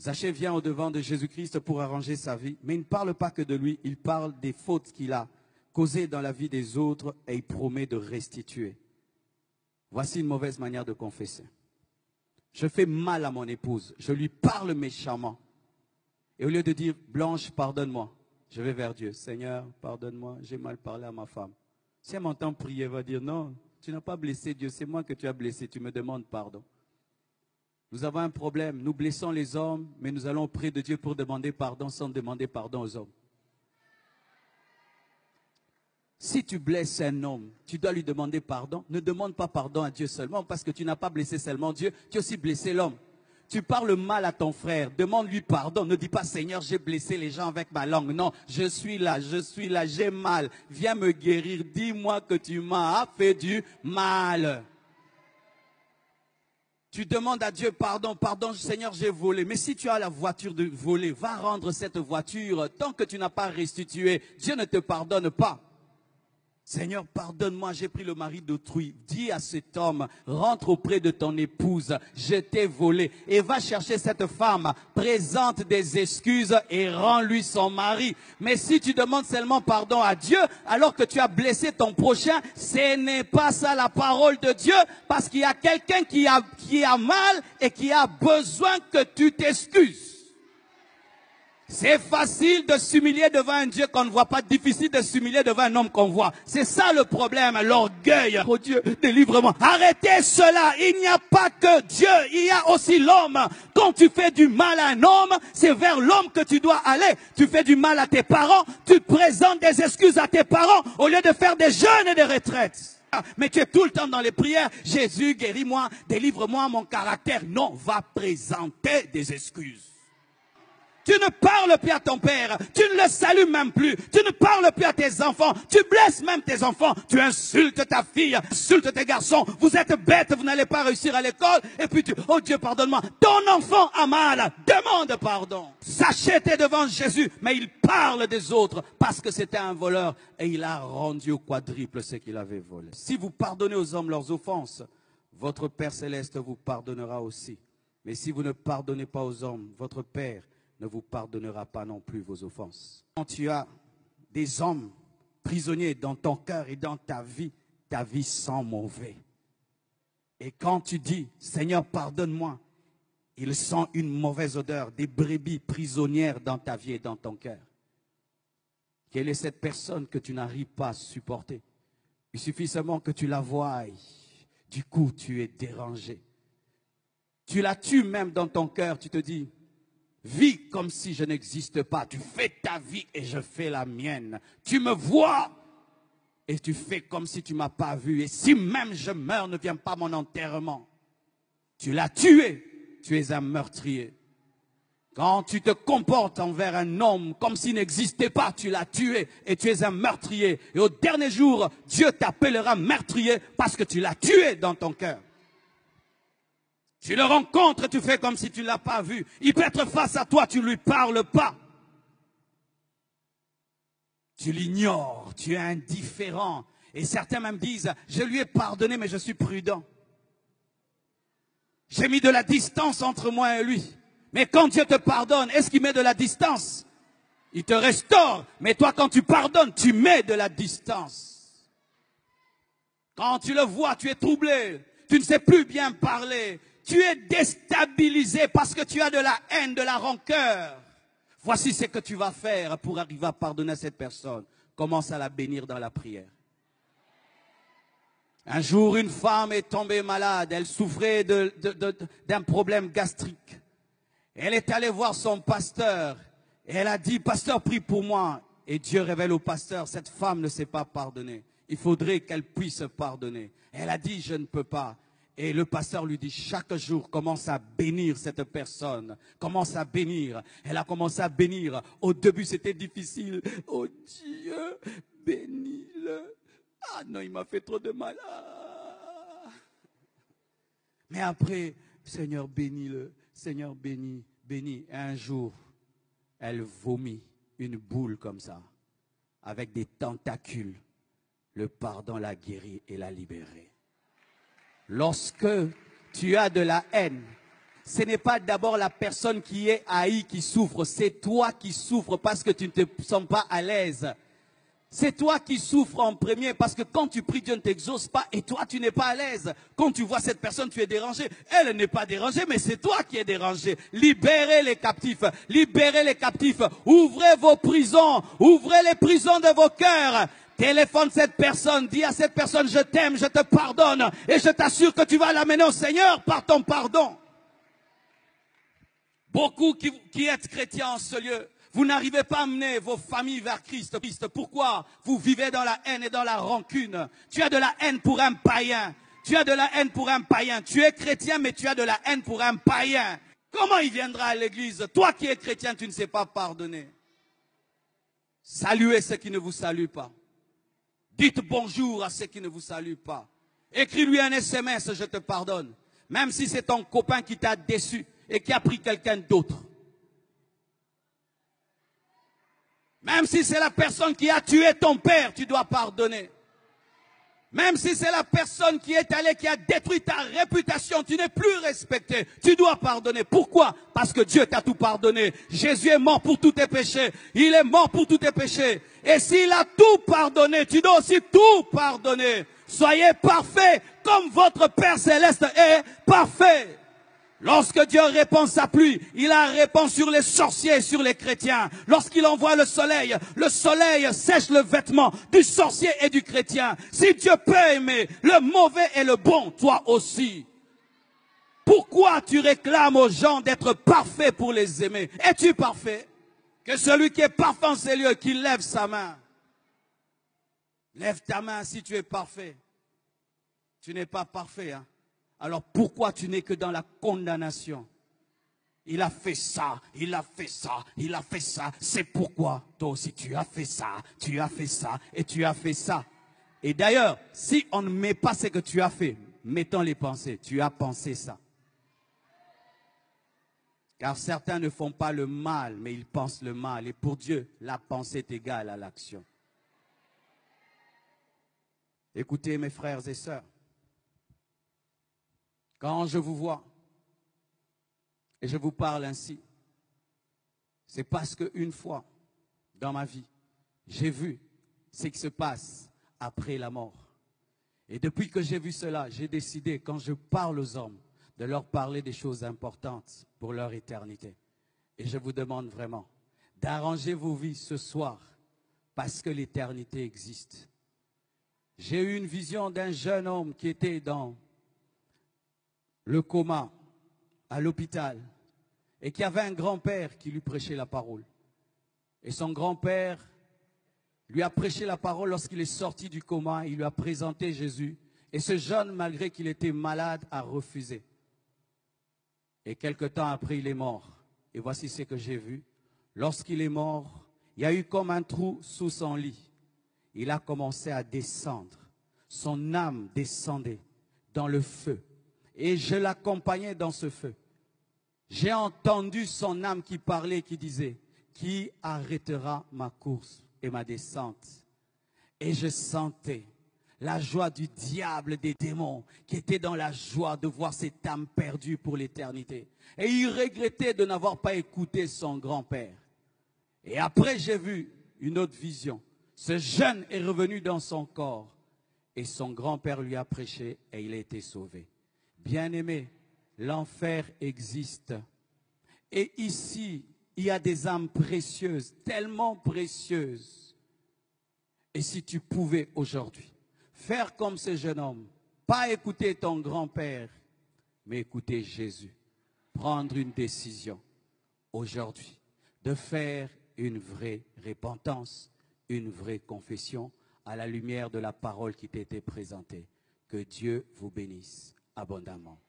Zachée vient au-devant de Jésus-Christ pour arranger sa vie, mais il ne parle pas que de lui, il parle des fautes qu'il a causées dans la vie des autres et il promet de restituer. Voici une mauvaise manière de confesser. Je fais mal à mon épouse, je lui parle méchamment. Et au lieu de dire, Blanche, pardonne-moi, je vais vers Dieu. Seigneur, pardonne-moi, j'ai mal parlé à ma femme. Si elle m'entend prier, elle va dire, non, tu n'as pas blessé Dieu, c'est moi que tu as blessé, tu me demandes pardon. Nous avons un problème, nous blessons les hommes, mais nous allons auprès de Dieu pour demander pardon sans demander pardon aux hommes. Si tu blesses un homme, tu dois lui demander pardon. Ne demande pas pardon à Dieu seulement parce que tu n'as pas blessé seulement Dieu, tu as aussi blessé l'homme. Tu parles mal à ton frère, demande-lui pardon. Ne dis pas, Seigneur, j'ai blessé les gens avec ma langue. Non, je suis là, j'ai mal. Viens me guérir, dis-moi que tu m'as fait du mal. Tu demandes à Dieu pardon, pardon Seigneur, j'ai volé. Mais si tu as la voiture de voler, va rendre cette voiture. Tant que tu n'as pas restitué, Dieu ne te pardonne pas. Seigneur, pardonne-moi, j'ai pris le mari d'autrui. Dis à cet homme, rentre auprès de ton épouse, je t'ai volé. Et va chercher cette femme, présente des excuses et rends-lui son mari. Mais si tu demandes seulement pardon à Dieu, alors que tu as blessé ton prochain, ce n'est pas ça la parole de Dieu, parce qu'il y a quelqu'un qui a mal et qui a besoin que tu t'excuses. C'est facile de s'humilier devant un Dieu qu'on ne voit pas, difficile de s'humilier devant un homme qu'on voit. C'est ça le problème, l'orgueil. Oh Dieu, délivre-moi. Arrêtez cela, il n'y a pas que Dieu, il y a aussi l'homme. Quand tu fais du mal à un homme, c'est vers l'homme que tu dois aller. Tu fais du mal à tes parents, tu présentes des excuses à tes parents au lieu de faire des jeûnes et des retraites. Mais tu es tout le temps dans les prières. Jésus, guéris-moi, délivre-moi mon caractère. Non, va présenter des excuses. Tu ne parles plus à ton père, tu ne le salues même plus, tu ne parles plus à tes enfants, tu blesses même tes enfants, tu insultes ta fille, insultes tes garçons, vous êtes bêtes, vous n'allez pas réussir à l'école, et puis oh Dieu pardonne-moi, ton enfant a mal, demande pardon. Zachée était devant Jésus, mais il parle des autres parce que c'était un voleur et il a rendu au quadruple ce qu'il avait volé. Si vous pardonnez aux hommes leurs offenses, votre Père Céleste vous pardonnera aussi. Mais si vous ne pardonnez pas aux hommes, votre Père ne vous pardonnera pas non plus vos offenses. Quand tu as des hommes prisonniers dans ton cœur et dans ta vie sent mauvais. Et quand tu dis, Seigneur, pardonne-moi, il sent une mauvaise odeur, des brebis prisonnières dans ta vie et dans ton cœur. Quelle est cette personne que tu n'arrives pas à supporter? Il suffit seulement que tu la voies. Du coup, tu es dérangé. Tu la tues même dans ton cœur, tu te dis, vis comme si je n'existe pas. Tu fais ta vie et je fais la mienne. Tu me vois et tu fais comme si tu ne m'as pas vu. Et si même je meurs, ne viens pas à mon enterrement. Tu l'as tué. Tu es un meurtrier. Quand tu te comportes envers un homme comme s'il n'existait pas, tu l'as tué et tu es un meurtrier. Et au dernier jour, Dieu t'appellera meurtrier parce que tu l'as tué dans ton cœur. Tu le rencontres, tu fais comme si tu ne l'as pas vu. Il peut être face à toi, tu ne lui parles pas. Tu l'ignores, tu es indifférent. Et certains même disent, je lui ai pardonné, mais je suis prudent. J'ai mis de la distance entre moi et lui. Mais quand Dieu te pardonne, est-ce qu'il met de la distance? Il te restaure. Mais toi, quand tu pardonnes, tu mets de la distance. Quand tu le vois, tu es troublé. Tu ne sais plus bien parler. Tu es déstabilisé parce que tu as de la haine, de la rancœur. Voici ce que tu vas faire pour arriver à pardonner à cette personne. Commence à la bénir dans la prière. Un jour, une femme est tombée malade. Elle souffrait d'un problème gastrique. Elle est allée voir son pasteur. Et elle a dit, pasteur, prie pour moi. Et Dieu révèle au pasteur, cette femme ne sait pas pardonner. Il faudrait qu'elle puisse pardonner. Elle a dit, je ne peux pas. Et le pasteur lui dit, chaque jour, commence à bénir cette personne. Commence à bénir. Elle a commencé à bénir. Au début, c'était difficile. Oh Dieu, bénis-le. Ah non, il m'a fait trop de mal. Ah. Mais après, Seigneur, bénis-le. Seigneur, bénis, bénis. Et un jour, elle vomit une boule comme ça, avec des tentacules. Le pardon l'a guérie et l'a libérée. Lorsque tu as de la haine, ce n'est pas d'abord la personne qui est haïe qui souffre, c'est toi qui souffres parce que tu ne te sens pas à l'aise. C'est toi qui souffres en premier parce que quand tu pries, Dieu ne t'exauce pas et toi, tu n'es pas à l'aise. Quand tu vois cette personne, tu es dérangé. Elle n'est pas dérangée, mais c'est toi qui es dérangé. Libérez les captifs. Libérez les captifs. Ouvrez vos prisons. Ouvrez les prisons de vos cœurs. Téléphone cette personne. Dis à cette personne, je t'aime, je te pardonne. Et je t'assure que tu vas l'amener au Seigneur par ton pardon. Beaucoup qui êtes chrétiens en ce lieu, vous n'arrivez pas à amener vos familles vers Christ. Pourquoi? Vous vivez dans la haine et dans la rancune. Tu as de la haine pour un païen. Tu as de la haine pour un païen. Tu es chrétien, mais tu as de la haine pour un païen. Comment il viendra à l'église? Toi qui es chrétien, tu ne sais pas pardonner. Saluez ceux qui ne vous saluent pas. Dites bonjour à ceux qui ne vous saluent pas. Écris-lui un SMS, je te pardonne. Même si c'est ton copain qui t'a déçu et qui a pris quelqu'un d'autre. Même si c'est la personne qui a tué ton père, tu dois pardonner. Même si c'est la personne qui est allée, qui a détruit ta réputation, tu n'es plus respecté, tu dois pardonner. Pourquoi? Parce que Dieu t'a tout pardonné. Jésus est mort pour tous tes péchés. Il est mort pour tous tes péchés. Et s'il a tout pardonné, tu dois aussi tout pardonner. Soyez parfaits comme votre Père Céleste est parfait. Lorsque Dieu répand sa pluie, il la répand sur les sorciers et sur les chrétiens. Lorsqu'il envoie le soleil sèche le vêtement du sorcier et du chrétien. Si Dieu peut aimer le mauvais et le bon, toi aussi. Pourquoi tu réclames aux gens d'être parfaits pour les aimer? Es-tu parfait? Que celui qui est parfait en ces lieux, qu'il lève sa main. Lève ta main si tu es parfait. Tu n'es pas parfait, hein? Alors pourquoi tu n'es que dans la condamnation? Il a fait ça, il a fait ça, il a fait ça. C'est pourquoi toi aussi tu as fait ça, tu as fait ça et tu as fait ça. Et d'ailleurs, si on ne met pas ce que tu as fait, mettons les pensées. Tu as pensé ça. Car certains ne font pas le mal, mais ils pensent le mal. Et pour Dieu, la pensée est égale à l'action. Écoutez mes frères et sœurs. Quand je vous vois et je vous parle ainsi, c'est parce qu'une fois dans ma vie, j'ai vu ce qui se passe après la mort. Et depuis que j'ai vu cela, j'ai décidé, quand je parle aux hommes, de leur parler des choses importantes pour leur éternité. Et je vous demande vraiment d'arranger vos vies ce soir parce que l'éternité existe. J'ai eu une vision d'un jeune homme qui était dans le coma, à l'hôpital, et qui avait un grand-père qui lui prêchait la parole. Et son grand-père lui a prêché la parole lorsqu'il est sorti du coma, il lui a présenté Jésus. Et ce jeune, malgré qu'il était malade, a refusé. Et quelque temps après, il est mort. Et voici ce que j'ai vu. Lorsqu'il est mort, il y a eu comme un trou sous son lit. Il a commencé à descendre. Son âme descendait dans le feu. Et je l'accompagnais dans ce feu. J'ai entendu son âme qui parlait, qui disait, « Qui arrêtera ma course et ma descente ?» Et je sentais la joie du diable, des démons, qui était dans la joie de voir cette âme perdue pour l'éternité. Et il regrettait de n'avoir pas écouté son grand-père. Et après, j'ai vu une autre vision. Ce jeune est revenu dans son corps. Et son grand-père lui a prêché et il a été sauvé. Bien-aimé, l'enfer existe. Et ici, il y a des âmes précieuses, tellement précieuses. Et si tu pouvais aujourd'hui faire comme ce jeune homme, pas écouter ton grand-père, mais écouter Jésus, prendre une décision aujourd'hui de faire une vraie repentance, une vraie confession à la lumière de la parole qui t'a été présentée. Que Dieu vous bénisse abondamment.